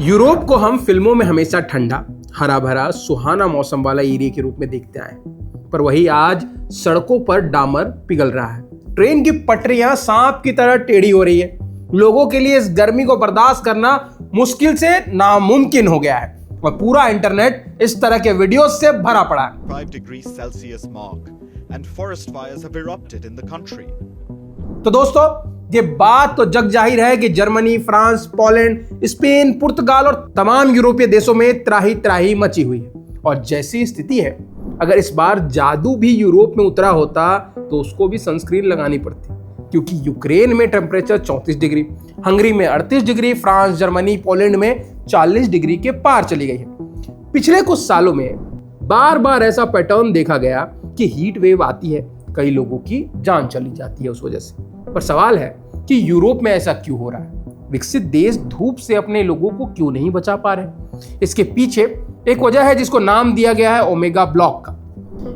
Europe को हम फिल्मों में हमेशा ठंडा, हरा भरा, सुहाना मौसम वाला एरिया के रूप में देखते आए, पर वही आज सड़कों पर डामर पिघल रहा है। ट्रेन की पटरियां सांप की तरह टेढ़ी हो रही है। लोगों के लिए इस गर्मी को बर्दाश्त करना मुश्किल से नामुमकिन हो गया है और पूरा इंटरनेट इस तरह के वीडियोस से भरा पड़ा है। 5 degrees Celsius mark and forest fires have erupted in the country. तो दोस्तों, ये बात तो जग जाहिर है कि जर्मनी, फ्रांस, पोलैंड, स्पेन, पुर्तगाल और तमाम यूरोपीय देशों में त्राही त्राही मची हुई है। और जैसी स्थिति है, अगर इस बार जादू भी यूरोप में उतरा होता तो उसको भी सनस्क्रीन लगानी पड़ती, क्योंकि यूक्रेन में टेम्परेचर 34 डिग्री, हंगरी में 38 डिग्री, फ्रांस, जर्मनी, पोलैंड में 40 डिग्री के पार चली गई है। पिछले कुछ सालों में बार बार ऐसा पैटर्न देखा गया कि हीट वेव आती है, कई लोगों की जान चली जाती है उस वजह से। पर सवाल है कि यूरोप में ऐसा क्यों हो रहा है? विकसित देश धूप से अपने लोगों को क्यों नहीं बचा पा रहे? इसके पीछे एक वजह है जिसको नाम दिया गया है ओमेगा ब्लॉक का।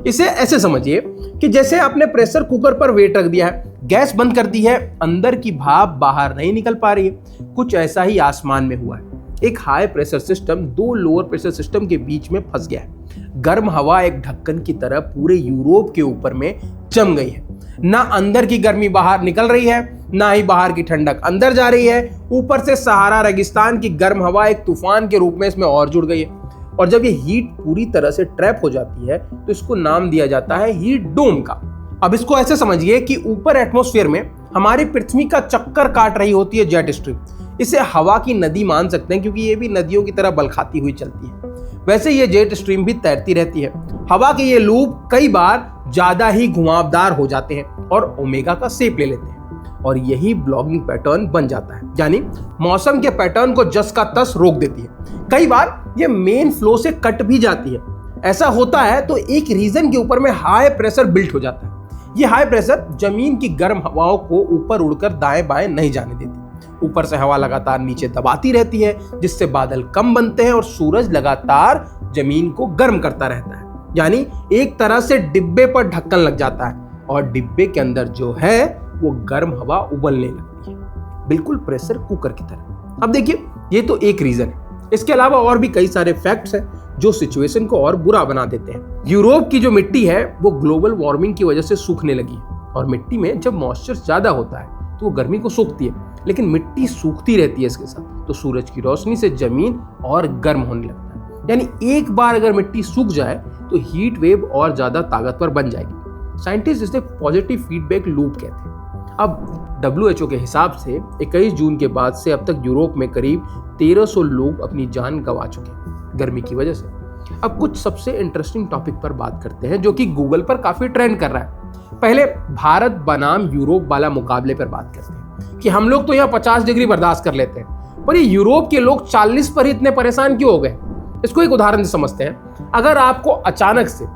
इसे ऐसे समझिए कि जैसे आपने प्रेशर कुकर पर वेट रख दिया है, गैस बंद कर दी है, अंदर की भाप बाहर नहीं निकल पा रही है। कुछ ऐसा ही आसमान में हुआ है। एक हाई प्रेशर सिस्टम दो लोअर प्रेशर सिस्टम के बीच में फंस गया है। गर्म हवा एक ढक्कन की तरह पूरे यूरोप के ऊपर में जम गई है। ना अंदर की गर्मी बाहर निकल रही है, ना ही बाहर की ठंडक अंदर जा रही है। ऊपर से सहारा रेगिस्तान की गर्म हवा एक तूफान के रूप में इसमें और जुड़ गई है। और जब ये हीट पूरी तरह से ट्रैप हो जाती है तो इसको नाम दिया जाता है हीट डोम का। अब इसको ऐसे समझिए कि ऊपर एटमॉस्फेयर में हमारी पृथ्वी का चक्कर काट रही होती है जेट स्ट्रीम। इसे हवा की नदी मान सकते हैं, क्योंकि ये भी नदियों की तरह बल खाती हुई चलती है। वैसे ये जेट स्ट्रीम भी तैरती रहती है। हवा के ये लूप कई बार ज्यादा ही घुमावदार हो जाते हैं और ओमेगा का शेप ले लेते हैं, और यही ब्लॉगिंग पैटर्न बन जाता है, यानी मौसम के पैटर्न को जस का तस रोक देती है। कई बार ये मेन फ्लो से कट भी जाती है। ऐसा होता है तो एक रीजन के ऊपर में हाई प्रेशर बिल्ट हो जाता है। ये हाई प्रेशर जमीन की गर्म हवाओं को ऊपर उड़कर दाएं बाएं नहीं जाने देती। ऊपर से हवा लगातार नीचे दबाती रहती है, जिससे बादल कम बनते हैं और सूरज लगातार जमीन को गर्म करता रहता है। यानी एक तरह से डिब्बे पर ढक्कन लग जाता है और डिब्बे के अंदर जो है वो गर्म हवा उबलने लगती है, बिल्कुल प्रेशर कुकर की तरह। अब देखिए, ये तो एक रीजन है। इसके अलावा और भी कई सारे फैक्ट्स हैं जो सिचुएशन को और बुरा बना देते हैं। यूरोप की जो मिट्टी है वो ग्लोबल वार्मिंग की वजह से सूखने लगी है, और मिट्टी में जब मॉइस्चर ज्यादा होता है तो वो गर्मी को सोखती है, लेकिन मिट्टी सूखती रहती है इसके साथ, तो सूरज की रोशनी से जमीन और गर्म होने लगता है। यानी एक बार अगर मिट्टी सूख जाए तो हीट वेव और ज्यादा ताकतवर बन जाएगी। साइंटिस्ट इसे पॉजिटिव फीडबैक लूप कहते हैं। अब WHO के हिसाब से 21 जून के बाद से अब तक यूरोप में करीब 1300 लोग अपनी जान गंवा चुके हैं गर्मी की वजह से। अब कुछ सबसे इंटरेस्टिंग टॉपिक पर बात करते हैं जो कि गूगल पर काफी ट्रेंड कर रहा है। पहले भारत बनाम यूरोप वाला मुकाबले पर बात करते हैं कि हम लोग तो यहाँ 50 डिग्री बर्दाश्त कर लेते हैं, पर ये यूरोप के लोग 40 पर ही इतने परेशान क्यों हो गए? इसको एक उदाहरण से समझते हैं। अगर आपको अचानक से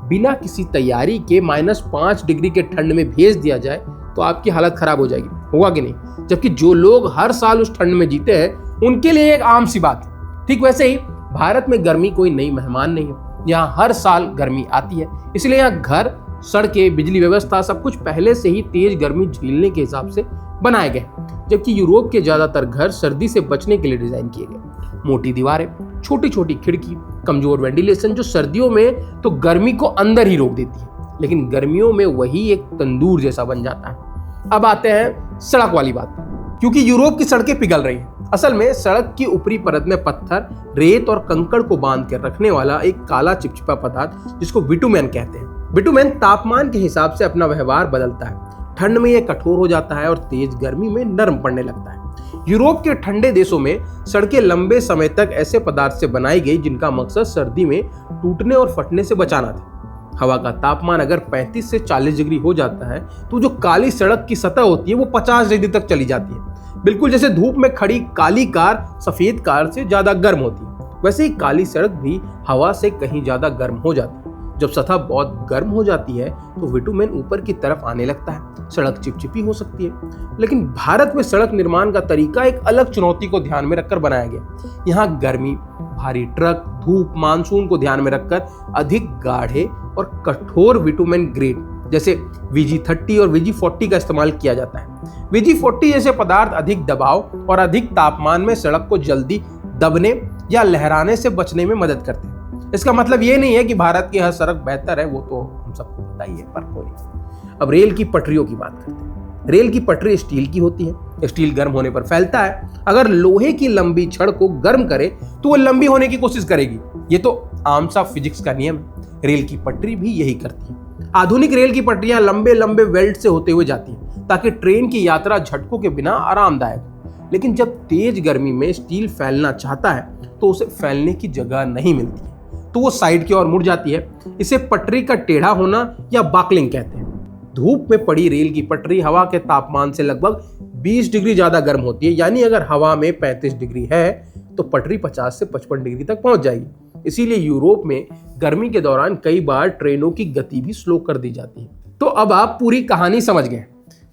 बिना किसी तैयारी के -5 डिग्री के ठंड में भेज दिया जाए तो आपकी हालत खराब हो जाएगी, होगा कि नहीं? जबकि जो लोग हर साल उस ठंड में जीते हैं उनके लिए एक आम सी बात है। ठीक वैसे ही भारत में गर्मी कोई नई मेहमान नहीं है। यहाँ हर साल गर्मी आती है, इसलिए यहाँ घर, सड़कें, बिजली व्यवस्था सब कुछ पहले से ही तेज गर्मी झेलने के हिसाब से बनाए गए। जबकि यूरोप के ज्यादातर घर सर्दी से बचने के लिए डिजाइन किए गए। मोटी दीवारें, छोटी छोटी खिड़की, कमजोर वेंटिलेशन जो सर्दियों में तो गर्मी को अंदर ही रोक देती है, लेकिन गर्मियों में वही एक तंदूर जैसा बन जाता है। अब आते हैं सड़क वाली बात पर, क्योंकि यूरोप की सड़कें पिघल रही हैं। असल में सड़क की ऊपरी परत में पत्थर, रेत और कंकड़ को बांध कर रखने वाला एक काला चिपचिपा पदार्थ जिसको बिटुमेन कहते हैं। बिटुमेन तापमान के हिसाब से अपना व्यवहार बदलता है। ठंड में यह कठोर हो जाता है और तेज गर्मी में नरम पड़ने लगता है। यूरोप के ठंडे देशों में सड़कें लंबे समय तक ऐसे पदार्थ से बनाई गई जिनका मकसद सर्दी में टूटने और फटने से बचाना था। हवा का तापमान अगर 35 से 40 डिग्री हो जाता है तो जो काली सड़क की सतह होती है वो 50 डिग्री तक चली जाती है। बिल्कुल जैसे धूप में खड़ी काली कार सफेद कार से ज्यादा गर्म होती है, वैसे ही काली सड़क भी हवा से कहीं ज्यादा गर्म हो जाती है। जब सतह बहुत गर्म हो जाती है तो बिटुमेन ऊपर की तरफ आने लगता है। सड़क चिपचिपी हो सकती है, लेकिन भारत में सड़क निर्माण का तरीका एक अलग चुनौती को ध्यान में रखकर बनाया गया। यहाँ गर्मी, भारी ट्रक, धूप, मानसून को ध्यान में रखकर अधिक गाढ़े और कठोर बिटुमेन ग्रेड जैसे VG30 और VG40 का इस्तेमाल किया जाता है। VG40 जैसे पदार्थ अधिक दबाव और अधिक तापमान में सड़क को जल्दी दबने या लहराने से बचने में मदद करते हैं। इसका मतलब ये नहीं है कि भारत की हर सड़क बेहतर है, वो तो हम सबको पता ही है, पर कोई नहीं। अब रेल की पटरियों की बात करते हैं। रेल की पटरी स्टील की होती है। स्टील गर्म होने पर फैलता है। अगर लोहे की लंबी छड़ को गर्म करे तो वो लंबी होने की कोशिश करेगी। ये तो आम सा फिजिक्स का नियम है। रेल की पटरी भी यही करती है। आधुनिक रेल की पटरियां लंबे लंबे वेल्ट से होते हुए जाती हैं ताकि ट्रेन की यात्रा झटकों के बिना आरामदायक हो। लेकिन जब तेज गर्मी में स्टील फैलना चाहता है तो उसे फैलने की जगह नहीं मिलती है, तो वो साइड की ओर मुड़ जाती है। इसे पटरी का टेढ़ा होना या बाकलिंग कहते हैं। धूप में पड़ी रेल की पटरी हवा के तापमान से लगभग 20 डिग्री ज्यादा गर्म होती है। यानी अगर हवा में 35 डिग्री है तो पटरी 50 से 55 डिग्री तक पहुंच जाएगी। इसीलिए यूरोप में गर्मी के दौरान कई बार ट्रेनों की गति भी स्लो कर दी जाती है। तो अब आप पूरी कहानी समझ गए।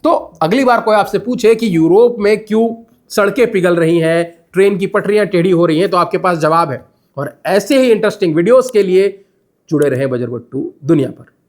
तो अगली बार कोई आपसे पूछे कि यूरोप में क्यों सड़कें पिघल रही हैं, ट्रेन की पटरियां टेढ़ी हो रही हैं, तो आपके पास जवाब है। और ऐसे ही इंटरेस्टिंग वीडियोस के लिए जुड़े रहें बजरवट्टू दुनिया पर।